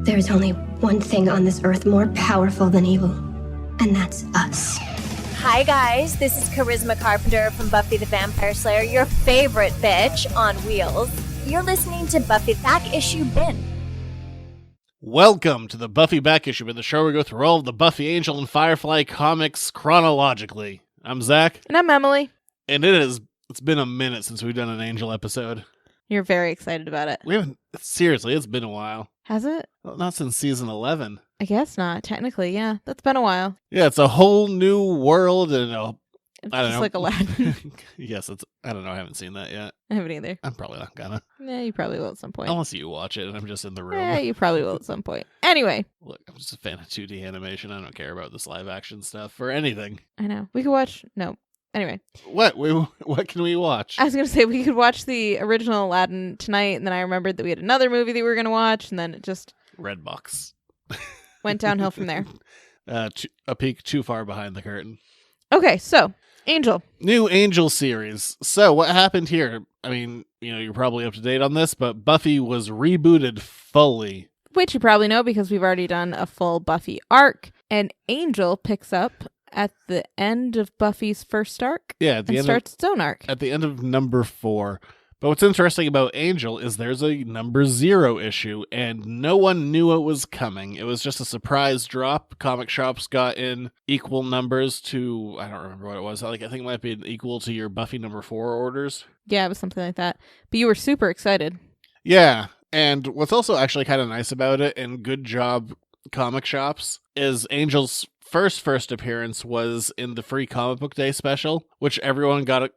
There's only one thing on this earth more powerful than evil, and that's us. Hi guys, this is Charisma Carpenter from Buffy the Vampire Slayer, your favorite bitch on wheels. You're listening to Buffy Back Issue Bin. Welcome to the Buffy Back Issue Bin, the show where we go through all of the Buffy, Angel, and Firefly comics chronologically. I'm Zach. And I'm Emily. And it's been a minute since we've done an Angel episode. You're very excited about it. We haven't, seriously, it's been a while. Has it? Well, not since season 11. I guess not. Technically, yeah. That's been a while. Yeah, it's a whole new world and It's I don't just know. like Aladdin. Yes, I don't know. I haven't seen that yet. I haven't either. I'm probably not gonna. Yeah, you probably will at some point. Unless you watch it and I'm just in the room. Yeah, you probably will at some point. Anyway. Look, I'm just a fan of 2D animation. I don't care about this live action stuff or anything. I know. We could watch... No. Anyway. What can we watch? I was going to say we could watch the original Aladdin tonight, and then I remembered that we had another movie that we were going to watch, and then it just... Redbox. Went downhill from there. A peek too far behind the curtain. Okay, so... Angel. New Angel series. So what happened here? I mean, you're probably up to date on this, but Buffy was rebooted fully. Which you probably know because we've already done a full Buffy arc, and Angel picks up at the end of Buffy's first arc. Yeah, at the end starts its own arc. At the end of number 4. But what's interesting about Angel is there's a number 0 issue, and no one knew it was coming. It was just a surprise drop. Comic shops got in equal numbers to, I don't remember what it was. I think it might be equal to your Buffy number 4 orders. Yeah, it was something like that. But you were super excited. Yeah, and what's also actually kind of nice about it, and good job comic shops, is Angel's first appearance was in the free comic book day special, which everyone got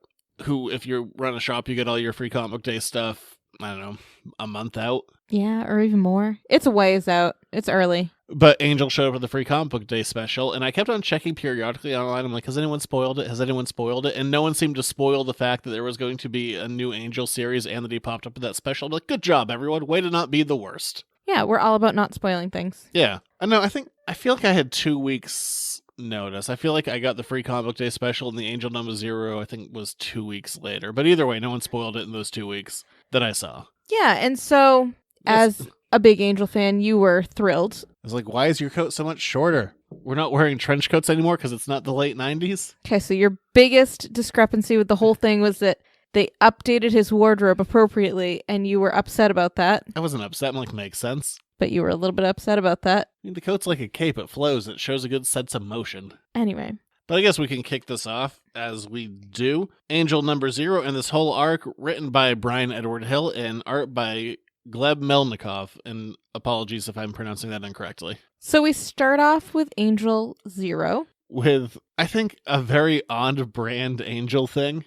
who, if you run a shop, you get all your free comic book day stuff, I don't know, a month out. Yeah, or even more. It's a ways out. It's early. But Angel showed up with the free comic book day special, and I kept on checking periodically online. I'm like, has anyone spoiled it? Has anyone spoiled it? And no one seemed to spoil the fact that there was going to be a new Angel series and that he popped up in that special. I'm like, good job, everyone. Way to not be the worst. Yeah, we're all about not spoiling things. Yeah. I feel like I had 2 weeks notice. I feel like I got the free comic book day special and the Angel number 0, I think, was 2 weeks later. But either way, no one spoiled it in those 2 weeks that I saw. Yeah, and so as a big Angel fan, you were thrilled. I was like, why is your coat so much shorter? We're not wearing trench coats anymore because it's not the late 90s? Okay, so your biggest discrepancy with the whole thing was that they updated his wardrobe appropriately, and you were upset about that. I wasn't upset. I'm like, makes sense. But you were a little bit upset about that. I mean, the coat's like a cape. It flows. It shows a good sense of motion. Anyway. But I guess we can kick this off, as we do. Angel number 0, and this whole arc written by Brian Edward Hill and art by Gleb Melnikov. And apologies if I'm pronouncing that incorrectly. So we start off with Angel 0. With, I think, a very on-brand Angel thing.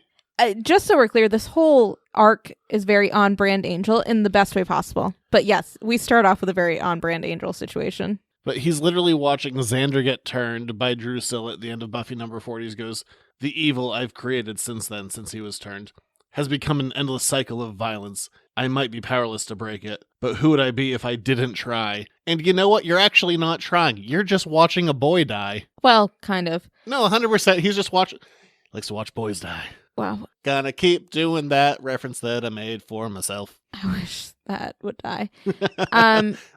Just so we're clear, this whole arc is very on-brand Angel in the best way possible. But yes, we start off with a very on-brand Angel situation. But he's literally watching Xander get turned by Drusilla at the end of Buffy number 40. He goes, the evil I've created since he was turned, has become an endless cycle of violence. I might be powerless to break it, but who would I be if I didn't try? And you know what? You're actually not trying. You're just watching a boy die. Well, kind of. No, 100%. He's just watching. Likes to watch boys die. Wow. Gonna keep doing that reference that I made for myself. I wish that would die.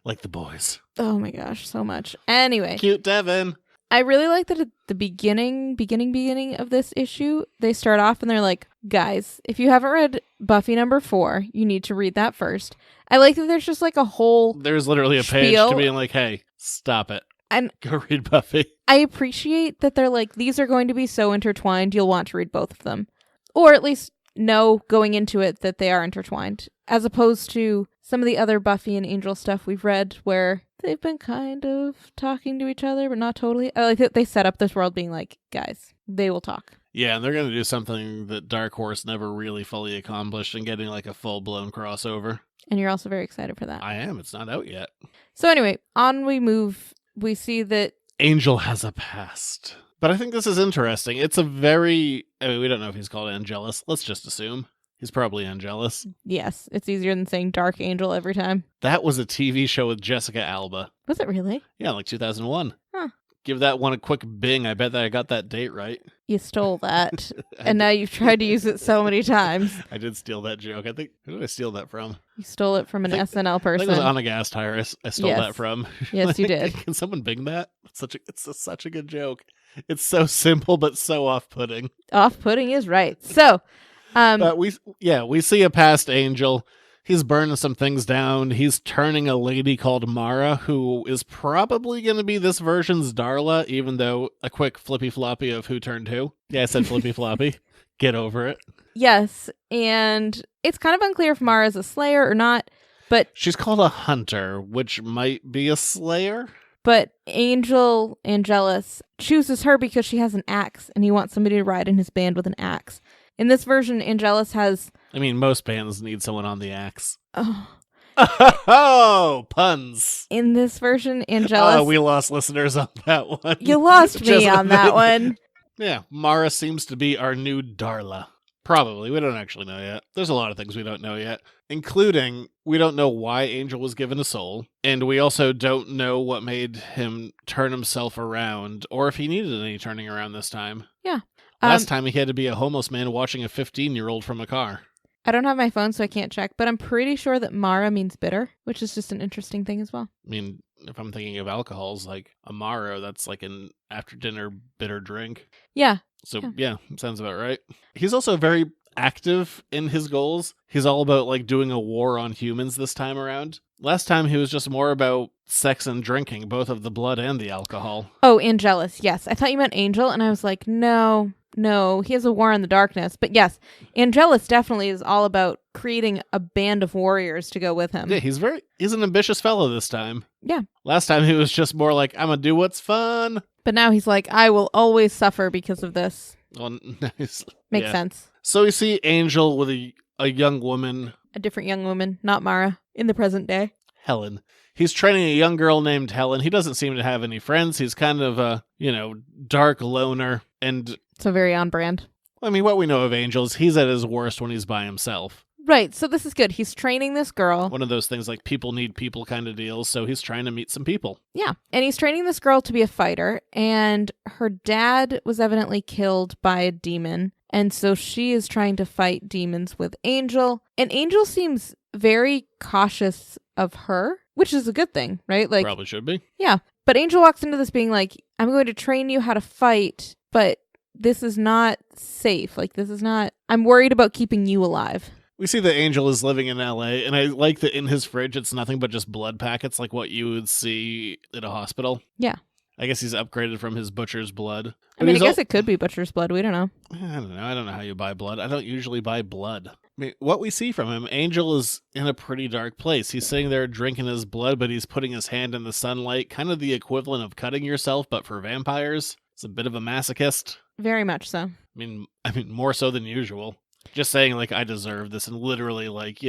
Like the boys. Oh my gosh, so much. Anyway. Cute Devin. I really like that at the beginning of this issue, they start off and they're like, guys, if you haven't read Buffy number 4, you need to read that first. I like that there's just like a whole There's literally a page spiel. To being like, hey, stop it. And go read Buffy. I appreciate that they're like, these are going to be so intertwined, you'll want to read both of them. Or at least know going into it that they are intertwined. As opposed to some of the other Buffy and Angel stuff we've read where they've been kind of talking to each other, but not totally. I like that they set up this world being like, guys, they will talk. Yeah, and they're going to do something that Dark Horse never really fully accomplished and getting like a full-blown crossover. And you're also very excited for that. I am. It's not out yet. So anyway, on we move. We see that Angel has a past. But I think this is interesting. It's a very... I mean, we don't know if he's called Angelus. Let's just assume. He's probably Angelus. Yes, it's easier than saying Dark Angel every time. That was a TV show with Jessica Alba. Was it really? Yeah, like 2001. Huh. give that one a quick bing. I bet that I got that date right. You stole that, and now you've tried to use it so many times. I did steal that joke. I think, who did I steal that from? You stole it from an SNL I person. think it was on a gas tire. I stole Yes. that from. Yes, you did. Can someone bing that? It's such a good joke. It's so simple but so off-putting. Off-putting is right. So, But we see a past Angel. He's burning some things down. He's turning a lady called Mara, who is probably going to be this version's Darla, even though a quick flippy floppy of who turned who. Yeah, I said flippy floppy. Get over it. yes, and it's kind of unclear if Mara's a Slayer or not, but She's called a hunter, which might be a slayer. Angelus chooses her because she has an axe, and he wants somebody to ride in his band with an axe. In this version, Angelus has... I mean, most bands need someone on the axe. Oh. Oh, puns. In this version, Angelus... Oh, we lost listeners on that one. You lost me Just on that one. Yeah, Mara seems to be our new Darla. Probably. We don't actually know yet. There's a lot of things we don't know yet, including we don't know why Angel was given a soul, and we also don't know what made him turn himself around, or if he needed any turning around this time. Yeah. Last time he had to be a homeless man watching a 15-year-old from a car. I don't have my phone, so I can't check, but I'm pretty sure that Mara means bitter, which is just an interesting thing as well. I mean, if I'm thinking of alcohols, like Amaro, that's like an after-dinner bitter drink. Yeah. So, yeah, sounds about right. He's also very active in his goals. He's all about, like, doing a war on humans this time around. Last time, he was just more about sex and drinking, both of the blood and the alcohol. Oh, Angelus, yes. I thought you meant Angel, and I was like, no, he has a war in the darkness. But yes, Angelus definitely is all about creating a band of warriors to go with him. Yeah, he's an ambitious fellow this time. Yeah. Last time, he was just more like, I'm gonna do what's fun. But now he's like, I will always suffer because of this. Well, nice. Makes sense. So we see Angel with a young woman. A different young woman, not Mara, in the present day. Helen. He's training a young girl named Helen. He doesn't seem to have any friends. He's kind of a, dark loner. And So very on brand. I mean, what we know of Angels, he's at his worst when he's by himself. Right, so this is good. He's training this girl. One of those things like people need people kind of deals, so he's trying to meet some people. Yeah, and he's training this girl to be a fighter, and her dad was evidently killed by a demon, and so she is trying to fight demons with Angel, and Angel seems very cautious of her, which is a good thing, right? Like, probably should be. Yeah, but Angel walks into this being like, I'm going to train you how to fight, but this is not safe. Like, I'm worried about keeping you alive. We see that Angel is living in LA, and I like that in his fridge it's nothing but just blood packets, like what you would see in a hospital. Yeah. I guess he's upgraded from his butcher's blood. I mean, I guess it could be butcher's blood. We don't know. I don't know. I don't know how you buy blood. I don't usually buy blood. I mean, what we see from him, Angel is in a pretty dark place. He's sitting there drinking his blood, but he's putting his hand in the sunlight, kind of the equivalent of cutting yourself, but for vampires. It's a bit of a masochist. Very much so. I mean, more so than usual. Just saying, like, I deserve this, and literally, like,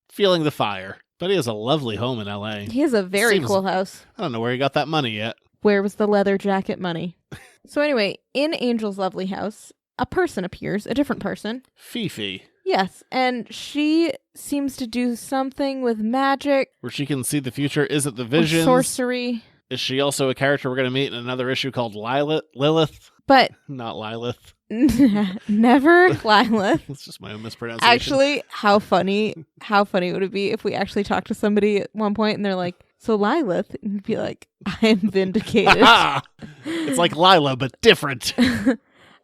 feeling the fire. But he has a lovely home in LA. He has a very cool house. I don't know where he got that money yet. Where was the leather jacket money? So anyway, in Angel's lovely house, a person appears, a different person. Fifi. Yes, and she seems to do something with magic. Where she can see the future. Is it the visions? Sorcery. Is she also a character we're going to meet in another issue called Lilith? But not Lilith. Never Lilith. It's just my own mispronunciation. Actually, how funny would it be if we actually talked to somebody at one point and they're like, so Lilith, and you'd be like, I am vindicated. It's like Lila, but different.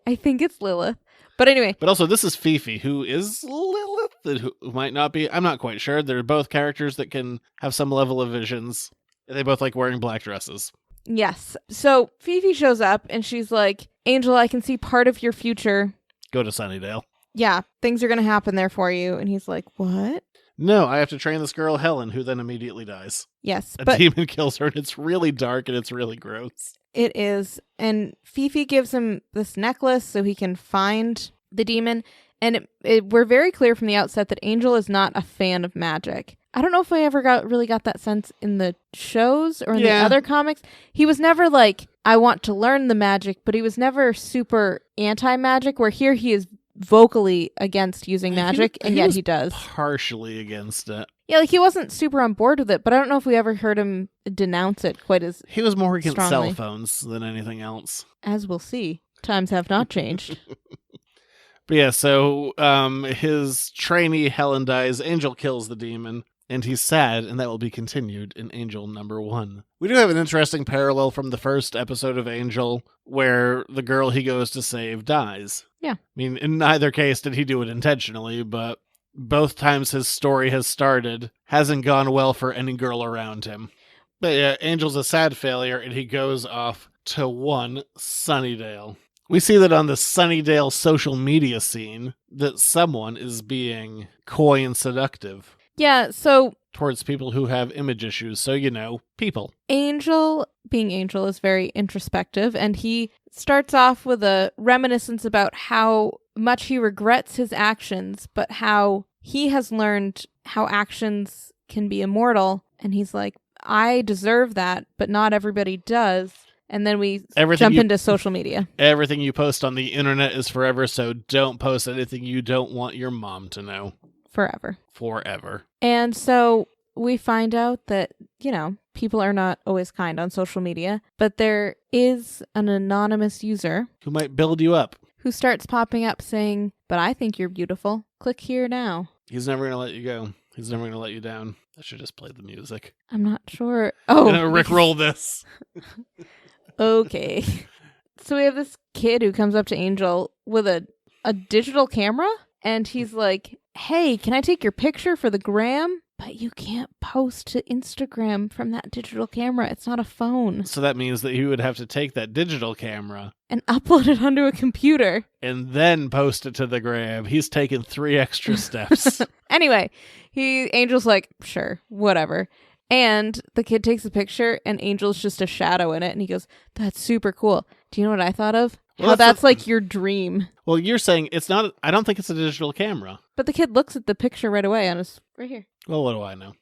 I think it's Lilith. But anyway. But also, this is Fifi, who is Lilith, who might not be. I'm not quite sure. They're both characters that can have some level of visions. They both like wearing black dresses. Yes. So Fifi shows up and she's like, Angel, I can see part of your future. Go to Sunnydale. Yeah, things are going to happen there for you. And he's like, what? No, I have to train this girl, Helen, who then immediately dies. Yes. A demon kills her, and it's really dark and it's really gross. It is. And Fifi gives him this necklace so he can find the demon. And we're very clear from the outset that Angel is not a fan of magic. I don't know if I ever really got that sense in the shows or in the other comics. He was never like, I want to learn the magic, but he was never super anti-magic, where here he is vocally against using magic, and yet he does. Partially against it. Yeah, like he wasn't super on board with it, but I don't know if we ever heard him denounce it quite as He was more against strongly. cell phones than anything else. As we'll see. Times have not changed. But yeah, so his trainee Helen dies, Angel kills the demon, and he's sad, and that will be continued in Angel number 1. We do have an interesting parallel from the first episode of Angel, where the girl he goes to save dies. Yeah. I mean, in neither case did he do it intentionally, but both times his story has started, hasn't gone well for any girl around him. But yeah, Angel's a sad failure, and he goes off to one Sunnydale. We see that on the Sunnydale social media scene, that someone is being coy and seductive Yeah, so towards people who have image issues. So, people. Angel, being Angel, is very introspective, and he starts off with a reminiscence about how much he regrets his actions, but how he has learned how actions can be immortal, and he's like, I deserve that, but not everybody does. And then we jump into social media. Everything you post on the internet is forever, so don't post anything you don't want your mom to know. Forever. And so we find out that, people are not always kind on social media, but there is an anonymous user who might build you up, who starts popping up saying, but I think you're beautiful. Click here now. He's never going to let you go. He's never going to let you down. I should just play the music. I'm not sure. Oh, Rickroll this. Okay. So we have this kid who comes up to Angel with a digital camera, and he's like, hey, can I take your picture for the gram? But you can't post to Instagram from that digital camera. It's not a phone. So that means that you would have to take that digital camera and upload it onto a computer. And then post it to the gram. He's taken 3 extra steps. Anyway, Angel's like, sure, whatever. And the kid takes a picture, and Angel's just a shadow in it. And he goes, that's super cool. Do you know what I thought of? Well, how that's like your dream. Well, you're saying it's not. I don't think it's a digital camera. But the kid looks at the picture right away on his right here. Well, what do I know?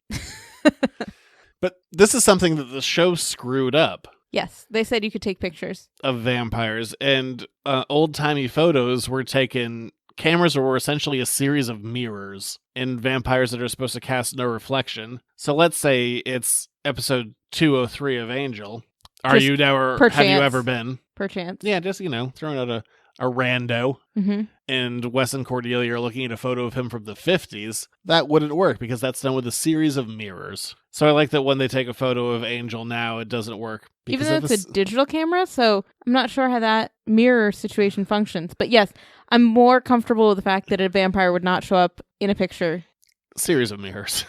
But this is something that the show screwed up. Yes, they said you could take pictures of vampires, and old-timey photos were taken. Cameras were essentially a series of mirrors in vampires that are supposed to cast no reflection. So let's say it's episode 203 of Angel. Are you now, or have you ever been? Perchance. Yeah, just, throwing out a rando. Mm-hmm. And Wes and Cordelia are looking at a photo of him from the 50s. That wouldn't work because that's done with a series of mirrors. So I like that when they take a photo of Angel now, it doesn't work. Even though it's a digital camera, so I'm not sure how that mirror situation functions. But yes, I'm more comfortable with the fact that a vampire would not show up in a picture. Series of mirrors.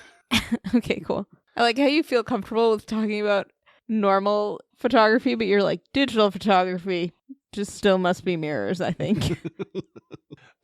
Okay, cool. I like how you feel comfortable with talking about normal photography, but you're like, digital photography just still must be mirrors, I think.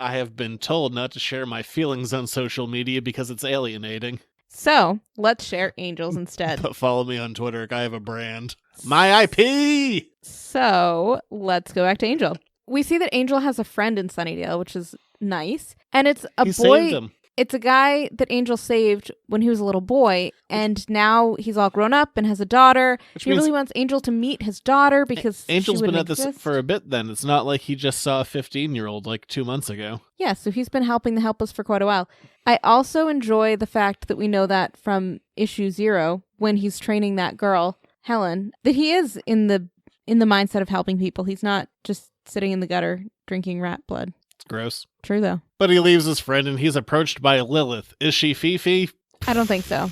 I have been told not to share my feelings on social media because it's alienating. So, let's share Angels instead. But follow me on Twitter. I have a brand. My IP! So, let's go back to Angel. We see that Angel has a friend in Sunnydale, which is nice. And it's a boy. Saved him. It's a guy that Angel saved when he was a little boy, and now he's all grown up and has a daughter. He really wants Angel to meet his daughter because Angel's been at exist. this for a bit then. It's not like he just saw a 15-year-old like 2 months ago. Yeah, so he's been helping the helpless for quite a while. I also enjoy the fact that we know that from issue 0, when he's training that girl, Helen, that he is in the mindset of helping people. He's not just sitting in the gutter drinking rat blood. It's gross. True, though. But he leaves his friend and he's approached by Lilith. Is she Fifi? I don't think so.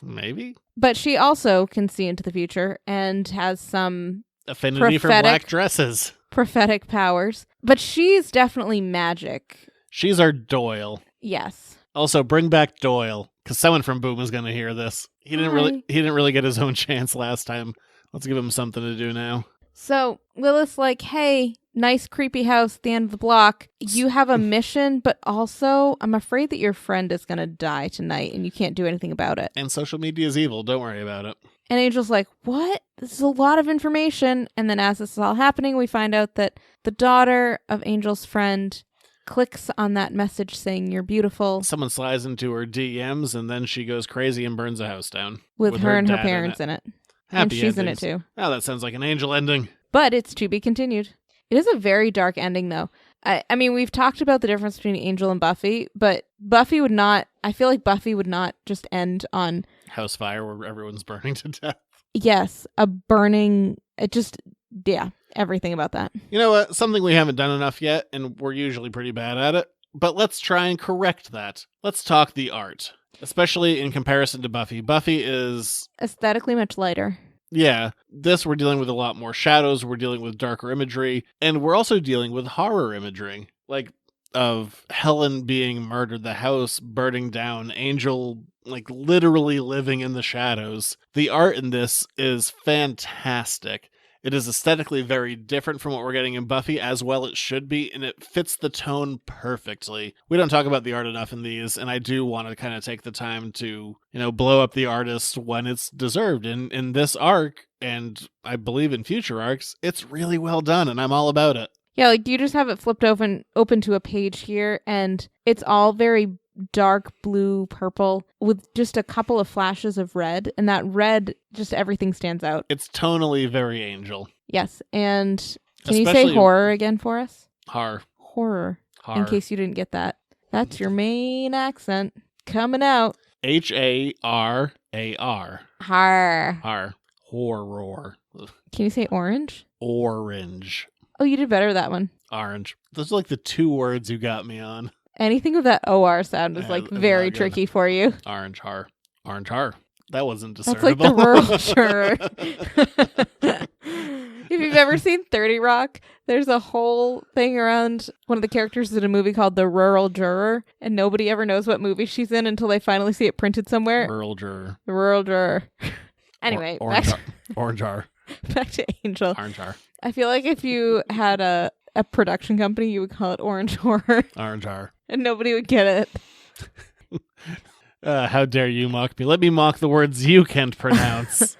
Maybe. But she also can see into the future and has some affinity for black dresses. Prophetic powers. But she's definitely magic. She's our Doyle. Yes. Also, bring back Doyle, because someone from Boom is going to hear this. He didn't really get his own chance last time. Let's give him something to do now. So Lilith's like, hey, nice creepy house at the end of the block. You have a mission, but also I'm afraid that your friend is going to die tonight and you can't do anything about it. And social media is evil. Don't worry about it. And Angel's like, what? This is a lot of information. And then as this is all happening, we find out that the daughter of Angel's friend clicks on that message saying you're beautiful. Someone slides into her DMs and then she goes crazy and burns a house down. With her and her parents in it. Happy and she's endings. in it too. Oh, that sounds like an Angel ending. But it's to be continued. It is a very dark ending, though. I mean, we've talked about the difference between Angel and Buffy, but Buffy would not, I feel like Buffy would not just end on, House fire where everyone's burning to death. yes, a burning, everything about that. You know what? Something we haven't done enough yet, and we're usually pretty bad at it, but let's try and correct that. Let's talk the art, especially in comparison to Buffy. Buffy is Aesthetically much lighter. Yeah, this we're dealing with a lot more shadows, we're dealing with darker imagery, and we're also dealing with horror imagery, like of Helen being murdered, the house burning down, Angel like literally living in the shadows. The art in this is fantastic. It is aesthetically very different from what we're getting in Buffy, as well it should be, and it fits the tone perfectly. We don't talk about the art enough in these, and I do want to kind of take the time to, blow up the artist when it's deserved. In this arc, and I believe in future arcs, it's really well done, and I'm all about it. Yeah, like you just have it flipped open to a page here, and it's all very dark blue purple with just a couple of flashes of red, and that red, just everything stands out. It's tonally very Angel. Yes, and can you Especially say horror again for us? Horror. In case you didn't get that. That's your main accent coming out. Har. Har. Horror. Ugh. Can you say orange? Orange. Oh, you did better that one. Orange. Those are like the two words you got me on. Anything with that OR sound is like very tricky for you. Orange har. That wasn't That's discernible. like the rural juror. If you've ever seen 30 Rock, there's a whole thing around one of the characters in a movie called The Rural Juror, and nobody ever knows what movie she's in until they finally see it printed somewhere. Rural juror. The Rural Juror. Anyway, Orange har. back to Angel. Orange har. I feel like if you had a production company, you would call it Orange Horror. Orange har. And nobody would get it. How dare you mock me? Let me mock the words you can't pronounce.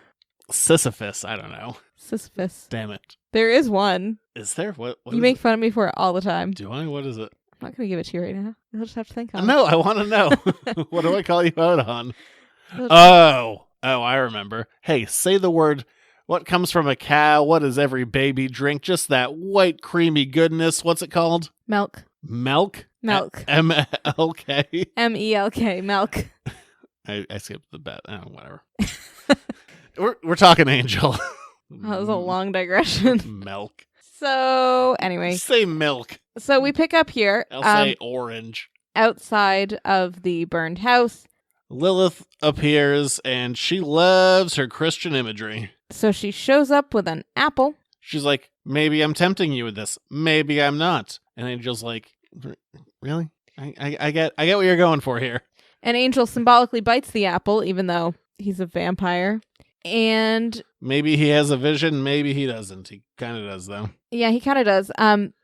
Sisyphus. I don't know. Sisyphus. Damn it. There is one. Is there? What You make fun of me for it all the time. Do I? What is it? I'm not going to give it to you right now. You'll just have to think on it. No, I want to know. What do I call you out on? Oh, I remember. Hey, say the word. What comes from a cow? What does every baby drink? Just that white, creamy goodness. What's it called? Milk. Milk? Milk. M-L-K? M-E-L-K. Milk. I skipped the bet. Oh, whatever. We're talking Angel. That was a long digression. Milk. So, anyway. Say milk. So we pick up here. I'll say orange. Outside of the burned house. Lilith appears, and she loves her Christian imagery. So she shows up with an apple. She's like, maybe I'm tempting you with this. Maybe I'm not. And Angel's like, really? I get what you're going for here. And Angel symbolically bites the apple, even though he's a vampire. And maybe he has a vision, maybe he doesn't. He kind of does, though. Yeah, he kind of does.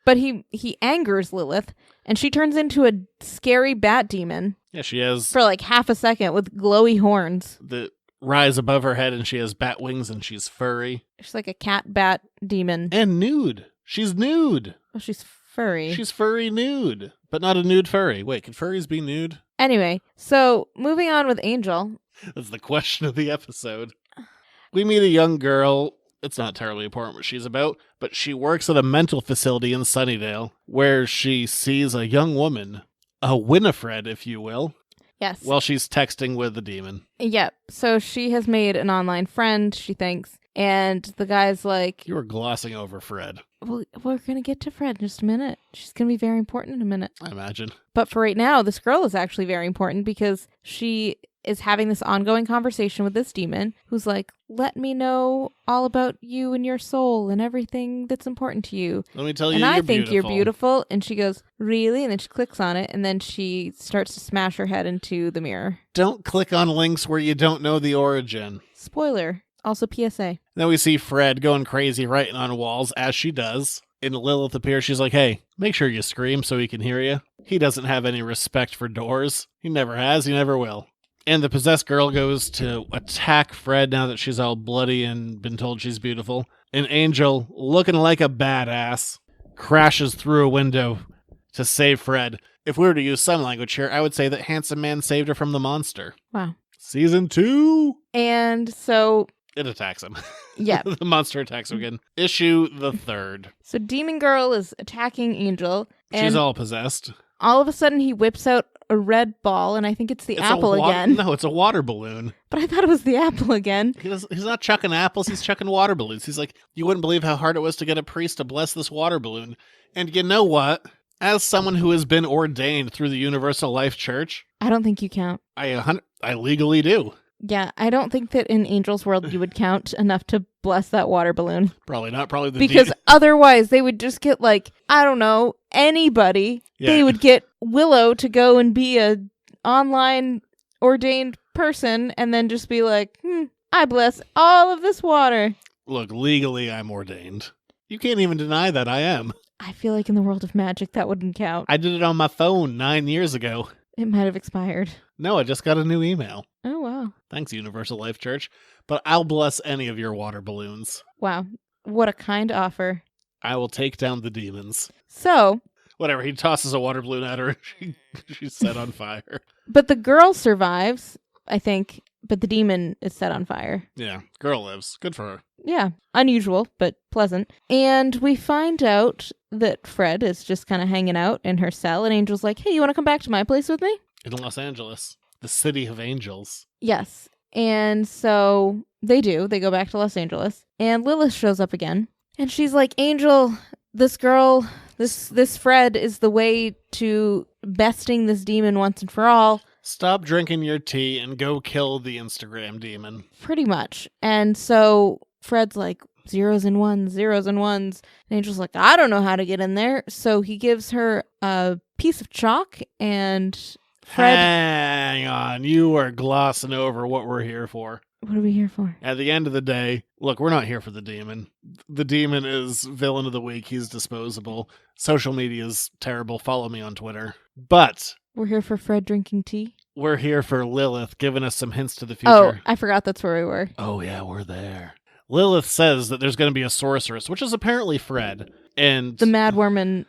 But he angers Lilith, and she turns into a scary bat demon. Yeah, she has... For like half a second with glowy horns. That rise above her head, and she has bat wings, and she's furry. She's like a cat bat demon. And nude. She's nude. Oh, she's furry. She's furry nude. But not a nude furry. Wait, can furries be nude? Anyway, so moving on with Angel. That's the question of the episode. We meet a young girl. It's not terribly important what she's about, but she works at a mental facility in Sunnydale where she sees a young woman, a Winifred, if you will. Yes. While she's texting with the demon. Yep. So she has made an online friend, she thinks, and the guy's like... You were glossing over Fred. Well, we're going to get to Fred in just a minute. She's going to be very important in a minute. I imagine. But for right now, this girl is actually very important because she is having this ongoing conversation with this demon who's like, let me know all about you and your soul and everything that's important to you. Let me tell you, and I think beautiful. you're beautiful. And she goes, really? And then she clicks on it, and then she starts to smash her head into the mirror. Don't click on links where you don't know the origin. Spoiler. Also PSA. Then we see Fred going crazy writing on walls, as she does. And Lilith appears. She's like, hey, make sure you scream so he can hear you. He doesn't have any respect for doors. He never has. He never will. And the possessed girl goes to attack Fred now that she's all bloody and been told she's beautiful. And Angel, looking like a badass, crashes through a window to save Fred. If we were to use some language here, I would say that Handsome Man saved her from the monster. Wow. Season 2. And so... It attacks him. Yeah. The monster attacks him again. Issue the 3rd. So Demon Girl is attacking Angel. She's all possessed. All of a sudden he whips out a red ball, and I think it's the It's apple a again. No, it's a water balloon. But I thought it was the apple again. He's not chucking apples, he's chucking water balloons. He's like, you wouldn't believe how hard it was to get a priest to bless this water balloon. And you know what? As someone who has been ordained through the Universal Life Church, I don't think you count. I legally do. Yeah, I don't think that in Angel's World you would count enough to bless that water balloon. Probably not. Probably the Because otherwise they would just get I don't know, anybody. Yeah. They would get Willow to go and be a online ordained person and then just be like, I bless all of this water. Look, legally I'm ordained. You can't even deny that I am. I feel like in the world of magic that wouldn't count. I did it on my phone 9 years ago. It might have expired. No, I just got a new email. Oh, wow. Thanks, Universal Life Church. But I'll bless any of your water balloons. Wow. What a kind offer. I will take down the demons. So, Whatever, he tosses a water balloon at her. She's set on fire. but the girl survives, I think, but the demon is set on fire. Yeah, girl lives. Good for her. Yeah, unusual, but pleasant. And we find out that Fred is just kind of hanging out in her cell, and Angel's like, hey, you want to come back to my place with me? In Los Angeles, the city of angels. Yes. And so they do. They go back to Los Angeles, and Lilith shows up again. And she's like, Angel, this girl, this Fred is the way to besting this demon once and for all. Stop drinking your tea and go kill the Instagram demon. Pretty much. And so Fred's like, zeros and ones, zeros and ones. And Angel's like, I don't know how to get in there. So he gives her a piece of chalk, and Fred... Hang on, you are glossing over what we're here for. What are we here for? At the end of the day, look, we're not here for the demon. The demon is villain of the week. He's disposable. Social media is terrible. Follow me on Twitter. But We're here for Fred drinking tea? we're here for Lilith, giving us some hints to the future. Oh, I forgot that's where we were. Oh, yeah, we're there. Lilith says that there's going to be a sorceress, which is apparently Fred. And The mad woman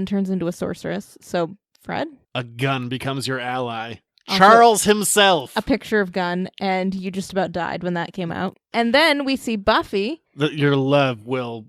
turns into a sorceress. So, Fred? a gun becomes your ally. Also, Charles himself. A picture of Gunn, and you just about died when that came out. And then we see Buffy Your love will,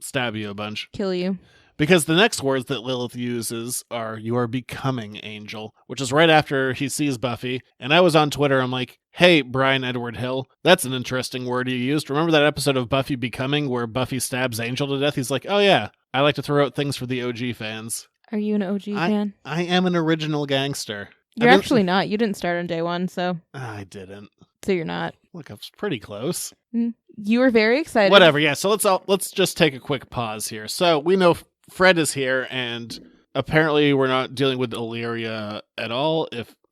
stab you a bunch. kill you. Because the next words that Lilith uses are, you are becoming angel, which is right after he sees Buffy. And I was on Twitter, I'm like, hey, Brian Edward Hill, that's an interesting word you used. Remember that episode of Buffy Becoming where Buffy stabs Angel to death? He's like, oh yeah, I like to throw out things for the OG fans. Are you an OG fan? I am an original gangster. You're actually not. You didn't start on day one, so I didn't. you're not. Look, I was pretty close. You were very excited. Whatever, yeah, so let's just take a quick pause here. So we know Fred is here, and apparently we're not dealing with Illyria at all,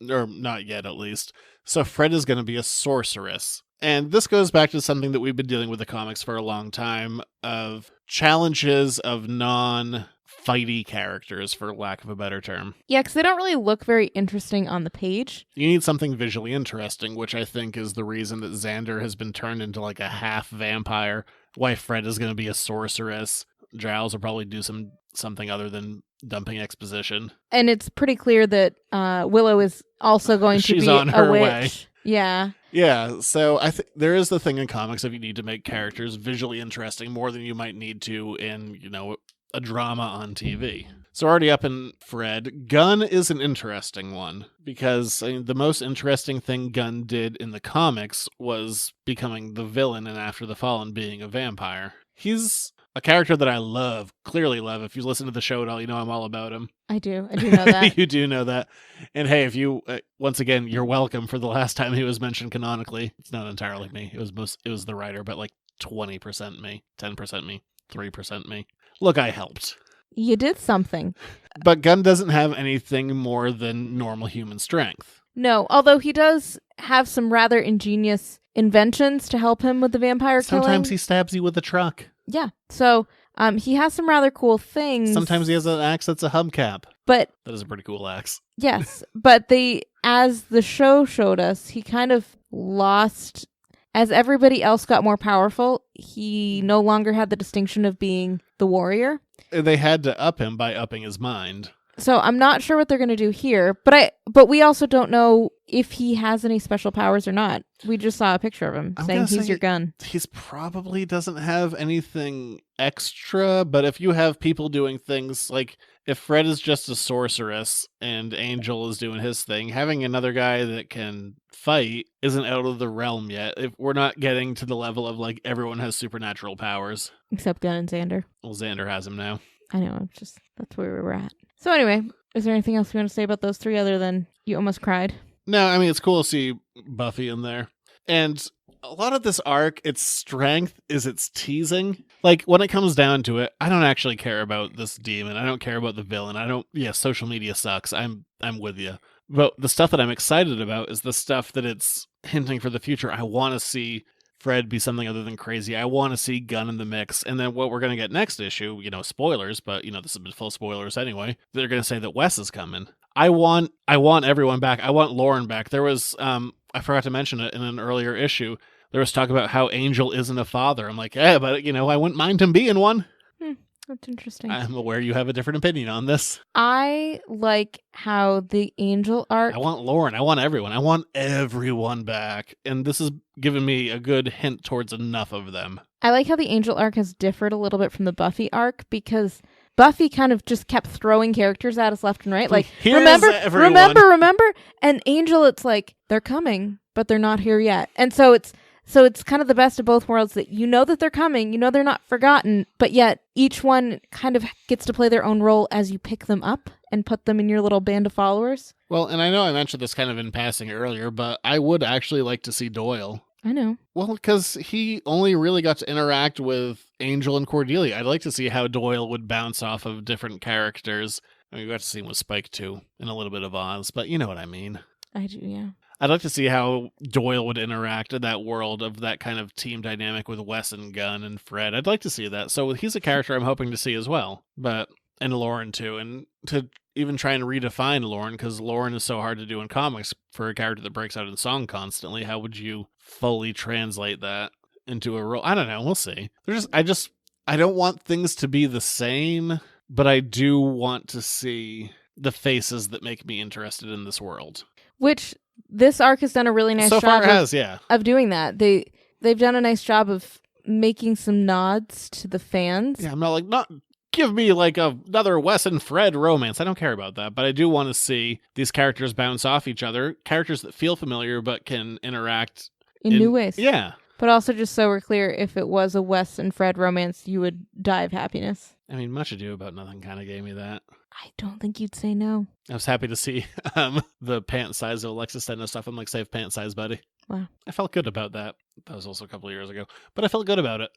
or not yet at least. So Fred is going to be a sorceress. And this goes back to something that we've been dealing with the comics for a long time, of challenges of non-fighty characters, for lack of a better term. Yeah, because they don't really look very interesting on the page. You need something visually interesting, which I think is the reason that Xander has been turned into like a half vampire, why Fred is going to be a sorceress. Giles will probably do something other than dumping exposition. And it's pretty clear that Willow is also going to She's be on her a witch. way. Yeah. Yeah, so I think there is the thing in comics of you need to make characters visually interesting more than you might need to in, a drama on TV. So already up in Fred, Gunn is an interesting one because the most interesting thing Gunn did in the comics was becoming the villain and After the Fallen being a vampire. He's a character that I clearly love. If you listen to the show at all, you know I'm all about him. I do know that. You do know that. And hey, if you, once again, you're welcome for the last time he was mentioned canonically. It's not entirely me. It was the writer, but like 20% me, 10% me, 3% me. Look, I helped. You did something. But Gunn doesn't have anything more than normal human strength. No, although he does have some rather ingenious inventions to help him with the vampire killing. Sometimes he stabs you with a truck. Yeah. So he has some rather cool things. Sometimes he has an axe that's a hubcap. But that is a pretty cool axe. Yes, but as the show showed us, he kind of lost. As everybody else got more powerful, he no longer had the distinction of being the warrior. They had to up him by upping his mind. So I'm not sure what they're going to do here, but we also don't know if he has any special powers or not. We just saw a picture of him saying he's your gun. He's probably doesn't have anything extra, but if you have people doing things like if Fred is just a sorceress and Angel is doing his thing, having another guy that can fight isn't out of the realm yet. If we're not getting to the level of like everyone has supernatural powers. Except Gunn and Xander. Well, Xander has him now. I know, that's where we were at. So anyway, is there anything else you want to say about those three other than you almost cried? No, I mean, it's cool to see Buffy in there. And a lot of this arc, its strength is its teasing. Like, when it comes down to it, I don't actually care about this demon. I don't care about the villain. Social media sucks. I'm with you. But the stuff that I'm excited about is the stuff that it's hinting for the future. I want to see Fred be something other than crazy. I want to see Gunn in the mix. And then what we're going to get next issue, spoilers, but, this has been full spoilers anyway. They're going to say that Wes is coming. I want everyone back. I want Lauren back. There was, I forgot to mention it in an earlier issue. There was talk about how Angel isn't a father. I'm like, yeah, but, I wouldn't mind him being one. That's interesting. I'm aware you have a different opinion on this. I like how the Angel arc... I want Lauren. I want everyone. I want everyone back. And this has given me a good hint towards enough of them. I like how the Angel arc has differed a little bit from the Buffy arc because Buffy kind of just kept throwing characters at us left and right. Like, remember? And Angel, it's like, they're coming, but they're not here yet. And so it's kind of the best of both worlds that that they're coming, they're not forgotten, but yet each one kind of gets to play their own role as you pick them up and put them in your little band of followers. Well, and I know I mentioned this kind of in passing earlier, but I would actually like to see Doyle. I know. Well, because he only really got to interact with Angel and Cordelia. I'd like to see how Doyle would bounce off of different characters. I mean, we got to see him with Spike too, and a little bit of Oz, but you know what I mean. I do, yeah. I'd like to see how Doyle would interact in that world of that kind of team dynamic with Wes and Gunn and Fred. I'd like to see that. So he's a character I'm hoping to see as well. And Lauren too. And to even try and redefine Lauren, because Lauren is so hard to do in comics for a character that breaks out in song constantly. How would you fully translate that into a role? I don't know. We'll see. I don't want things to be the same, but I do want to see the faces that make me interested in this world. Which this arc has done a really nice job of doing that. They've done a nice job of making some nods to the fans. Yeah, I'm not give me like another Wes and Fred romance. I don't care about that, but I do want to see these characters bounce off each other, characters that feel familiar but can interact in new ways. Yeah. But also, just so we're clear, if it was a Wes and Fred romance, you would die of happiness. I mean, Much Ado About Nothing kind of gave me that. I don't think you'd say no. I was happy to see the pant size of Alexis Steno stuff. I'm like, save pant size, buddy. Wow. I felt good about that. That was also a couple of years ago, but I felt good about it.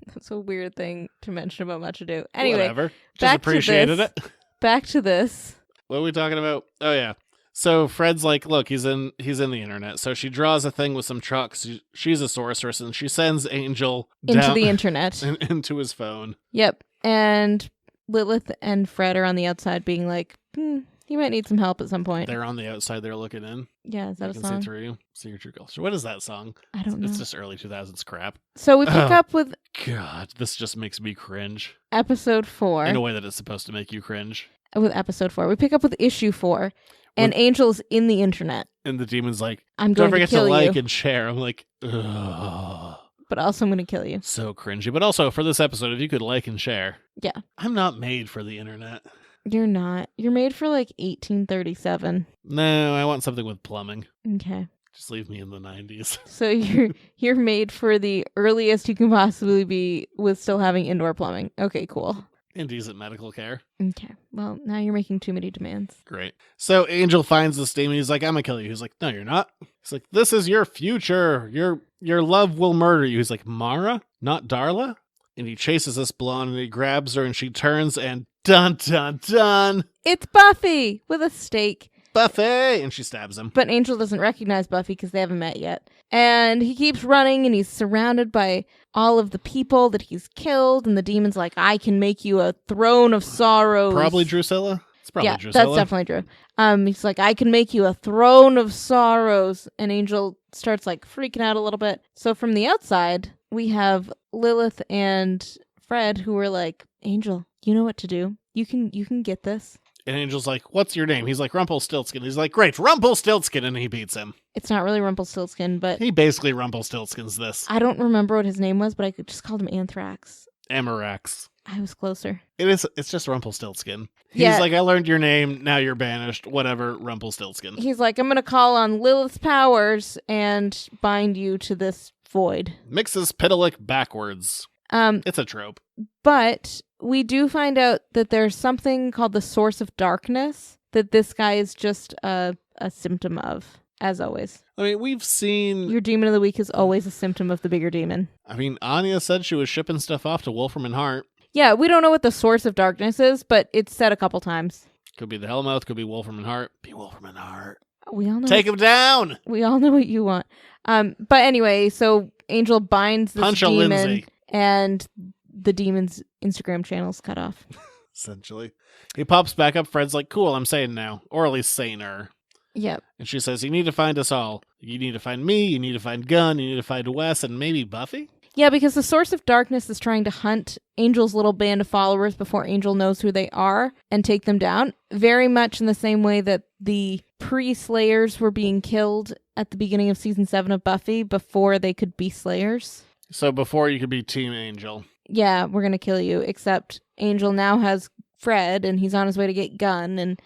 That's a weird thing to mention about Much Ado. Anyway, whatever. Just appreciated it. Back to this. What are we talking about? Oh yeah. So Fred's like, look, he's in the internet. So she draws a thing with some trucks. She's a sorceress, and she sends Angel into the internet, into his phone. Yep. And Lilith and Fred are on the outside, being like, "You might need some help at some point." They're on the outside. They're looking in. Yeah, is that a song? See through you. See your true colors. What is that song? I don't know. It's just early 2000s crap. So we pick up with. God, this just makes me cringe. Episode 4. In a way that it's supposed to make you cringe. With episode 4, we pick up with issue 4. And Angel's in the internet. And the demon's like, I'm going to kill you. Don't forget to like and share. I'm like, ugh. But also I'm going to kill you. So cringy. But also for this episode, if you could like and share. Yeah. I'm not made for the internet. You're not. You're made for like 1837. No, I want something with plumbing. Okay. Just leave me in the 90s. So you're made for the earliest you can possibly be with still having indoor plumbing. Okay, cool. And decent medical care. Okay. Well, now you're making too many demands. Great. So Angel finds this demon. He's like, I'm gonna kill you. He's like, no, you're not. He's like, this is your future. Your love will murder you. He's like, Mara? Not Darla? And he chases this blonde and he grabs her and she turns and dun dun dun. It's Buffy with a stake. Buffy! And she stabs him. But Angel doesn't recognize Buffy because they haven't met yet. And he keeps running and he's surrounded by all of the people that he's killed. And the demon's like, I can make you a throne of sorrows. Probably Drusilla? It's probably Drusilla. That's definitely Drew. He's like, I can make you a throne of sorrows. And Angel starts like freaking out a little bit. So from the outside, we have Lilith and Fred who are like, Angel, you know what to do. You can get this. And Angel's like, what's your name? He's like, Rumpelstiltskin. He's like, great, Rumpelstiltskin, and he beats him. It's not really Rumpelstiltskin, but He basically Rumpelstiltskins this. I don't remember what his name was, but I just called him Anthrax. Amarax. I was closer. It's just Rumpelstiltskin. He's Yeah. like, I learned your name, now you're banished, whatever, Rumpelstiltskin. He's like, I'm going to call on Lilith's powers and bind you to this void. Mixes Pitalik backwards. It's a trope. But we do find out that there's something called the Source of Darkness that this guy is just a symptom of, as always. I mean, we've seen... Your demon of the week is always a symptom of the bigger demon. I mean, Anya said she was shipping stuff off to Wolfram and Hart. Yeah, we don't know what the Source of Darkness is, but it's said a couple times. Could be the Hellmouth, could be Wolfram and Hart. Be Wolfram and Hart. We all know. Take him down! We all know what you want. But anyway, so Angel binds this Punch a demon, Lindsay. and the demon's Instagram channel's cut off. Essentially. He pops back up. Fred's like, cool, I'm sane now. Or at least saner. Yep. And she says, you need to find us all. You need to find me, you need to find Gunn, you need to find Wes, and maybe Buffy? Yeah, because the Source of Darkness is trying to hunt Angel's little band of followers before Angel knows who they are and take them down. Very much in the same way that the pre-Slayers were being killed at the beginning of season 7 of Buffy before they could be Slayers. So before you could be Team Angel. Yeah, we're going to kill you, except Angel now has Fred, and he's on his way to get Gunn, and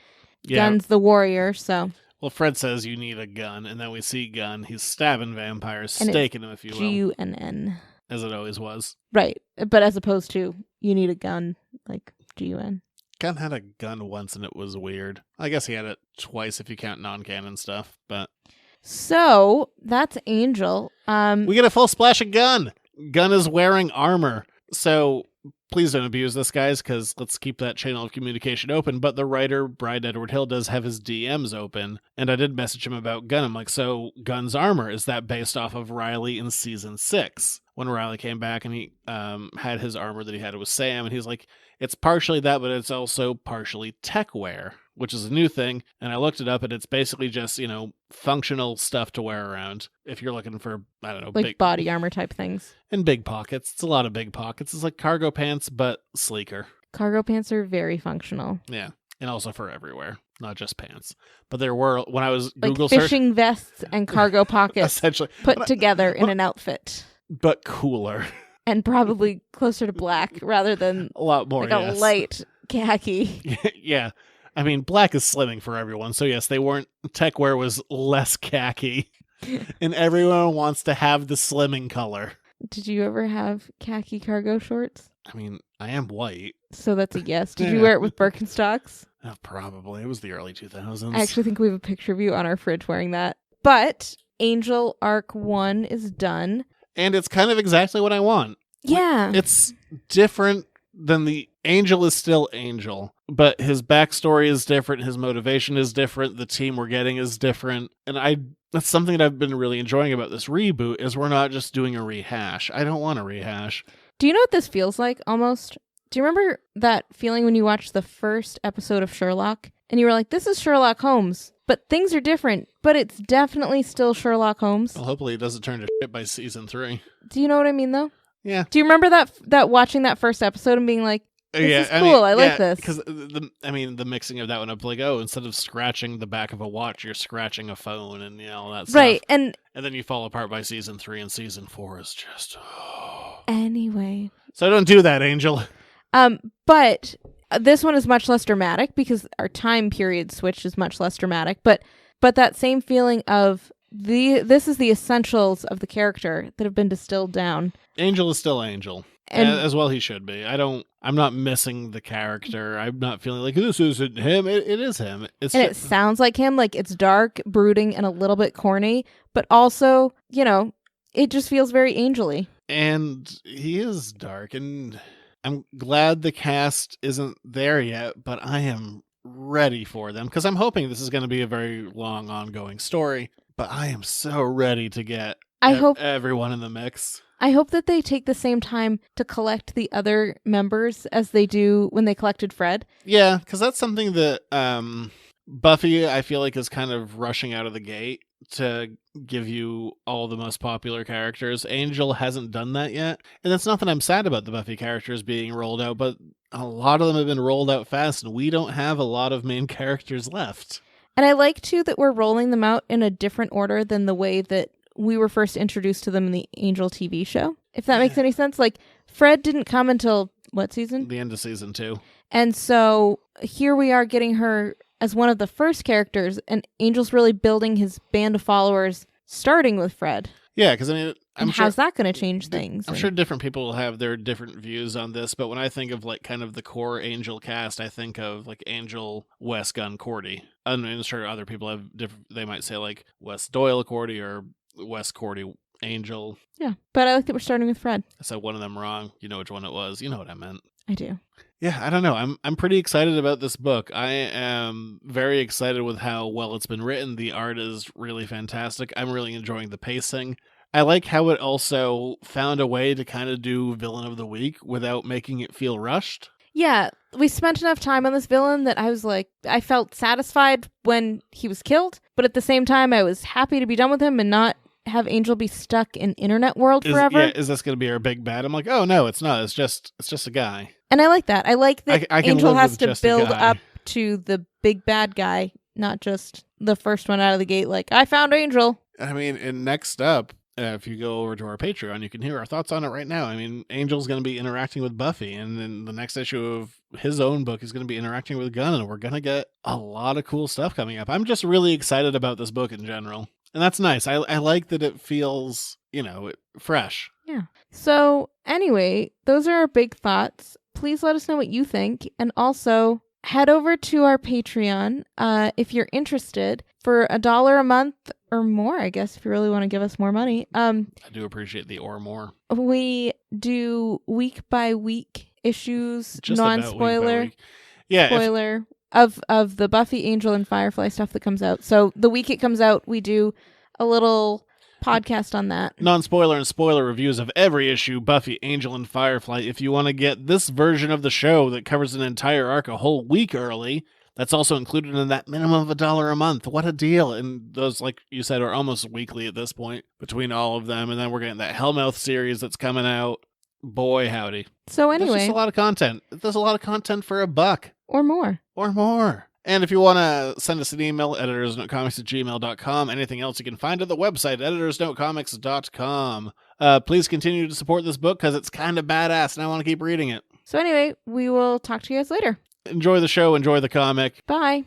Gunn's the warrior, so... Well, Fred says you need a gun, and then we see Gunn. He's stabbing vampires, And staking them, if you will. G-U-N-N. As it always was. Right, but as opposed to, you need a gun, like G-U-N. Gunn had a gun once, and it was weird. I guess he had it twice if you count non-canon stuff, but... So, that's Angel. We get a full splash of Gunn! Gunn is wearing armor. So, please don't abuse this, guys, because let's keep that channel of communication open. But the writer, Bride Edward Hill, does have his DMs open, and I did message him about Gunn. I'm like, so Gunn's armor, is that based off of Riley in season 6? When Riley came back and he had his armor that he had with Sam, and he's like, it's partially that, but it's also partially tech wear, which is a new thing. And I looked it up, and it's basically just, functional stuff to wear around. If you're looking for, I don't know, Like big body armor type things. and big pockets. It's a lot of big pockets. It's like cargo pants, but sleeker. Cargo pants are very functional. Yeah. And also for everywhere, not just pants. But there were, when I was Like Google fishing vests and cargo pockets essentially, put together in an outfit. but cooler. And probably closer to black rather than A lot more, like yes. a light khaki. Yeah. I mean, black is slimming for everyone. So yes, they weren't, tech wear was less khaki. And everyone wants to have the slimming color. Did you ever have khaki cargo shorts? I mean, I am white. So that's a yes. Did you Yeah. wear it with Birkenstocks? Probably. It was the early 2000s. I actually think we have a picture of you on our fridge wearing that. But Angel Arc 1 is done. And it's kind of exactly what I want. Yeah. It's different than the Angel is still Angel, but his backstory is different. His motivation is different. The team we're getting is different. And that's something that I've been really enjoying about this reboot is we're not just doing a rehash. I don't want a rehash. Do you know what this feels like almost? Do you remember that feeling when you watched the first episode of Sherlock and you were like, this is Sherlock Holmes, but things are different, but it's definitely still Sherlock Holmes? Well, hopefully it doesn't turn to shit by season 3. Do you know what I mean though? Yeah. Do you remember that watching that first episode and being like, this is cool, I like this? Because the mixing of that one up, like, oh, instead of scratching the back of a watch, you're scratching a phone and all that stuff. Right, and then you fall apart by season 3, and season 4 is just... anyway. So don't do that, Angel. But this one is much less dramatic because our time period switch is much less dramatic. But that same feeling of this is the essentials of the character that have been distilled down. Angel is still Angel. And as well he should be. I'm not missing the character. I'm not feeling like this isn't him. It is him. it sounds like him. Like it's dark, brooding, and a little bit corny. But also, it just feels very angel-y. And he is dark. And I'm glad the cast isn't there yet. But I am ready for them. Because I'm hoping this is going to be a very long, ongoing story. But I am so ready to get everyone in the mix. I hope that they take the same time to collect the other members as they do when they collected Fred. Yeah, because that's something that Buffy, I feel like, is kind of rushing out of the gate. to give you all the most popular characters. Angel hasn't done that yet. And that's not that I'm sad about the Buffy characters being rolled out, but a lot of them have been rolled out fast, and we don't have a lot of main characters left. And I like, too, that we're rolling them out in a different order than the way that we were first introduced to them in the Angel TV show, if that makes any sense. Like, Fred didn't come until what season? The end of season 2. And so here we are getting her as one of the first characters, and Angel's really building his band of followers, starting with Fred. Yeah, because I mean, I'm sure, how's that going to change things? I'm sure different people will have their different views on this, but when I think of like kind of the core Angel cast, I think of like Angel, Wes, Gunn, Cordy. I'm sure other people have different. They might say like Wes Doyle, Cordy, or Wes, Cordy, Angel. Yeah, but I like that we're starting with Fred. I said one of them wrong. You know which one it was. You know what I meant. I do. Yeah, I don't know. I'm pretty excited about this book. I am very excited with how well it's been written. The art is really fantastic. I'm really enjoying the pacing. I like how it also found a way to kind of do Villain of the Week without making it feel rushed. Yeah, we spent enough time on this villain that I was like, I felt satisfied when he was killed, but at the same time, I was happy to be done with him and not have Angel be stuck in internet world forever. Is this going to be our big bad? I'm like, oh no, it's not. It's just a guy. And I like that. I like that I can Angel live has with to just a build guy. up to the big bad guy, not just the first one out of the gate. Like, I found Angel. I mean, and next up, if you go over to our Patreon, you can hear our thoughts on it right now. I mean, Angel's going to be interacting with Buffy, and then the next issue of his own book is going to be interacting with Gunn, and we're going to get a lot of cool stuff coming up. I'm just really excited about this book in general. And that's nice. I like that it feels, fresh. Yeah. So anyway, those are our big thoughts. Please let us know what you think. And also head over to our Patreon if you're interested for $1 a month or more, I guess, if you really want to give us more money. I do appreciate the or more. We do week by week issues, Just about non-spoiler. week by week. Yeah. Spoiler of the Buffy, Angel, and Firefly stuff that comes out. So the week it comes out, we do a little podcast on that. Non-spoiler and spoiler reviews of every issue, Buffy, Angel, and Firefly. If you want to get this version of the show that covers an entire arc a whole week early, that's also included in that minimum of $1 a month. What a deal. And those, like you said, are almost weekly at this point between all of them. And then we're getting that Hellmouth series that's coming out. Boy, howdy. So That's anyway. just a lot of content. There's a lot of content for $1. Or more. Or more. And if you want to send us an email, editorsnotecomics@gmail.com. Anything else you can find at the website, editorsnotecomics.com. Please continue to support this book because it's kind of badass and I want to keep reading it. So anyway, we will talk to you guys later. Enjoy the show. Enjoy the comic. Bye.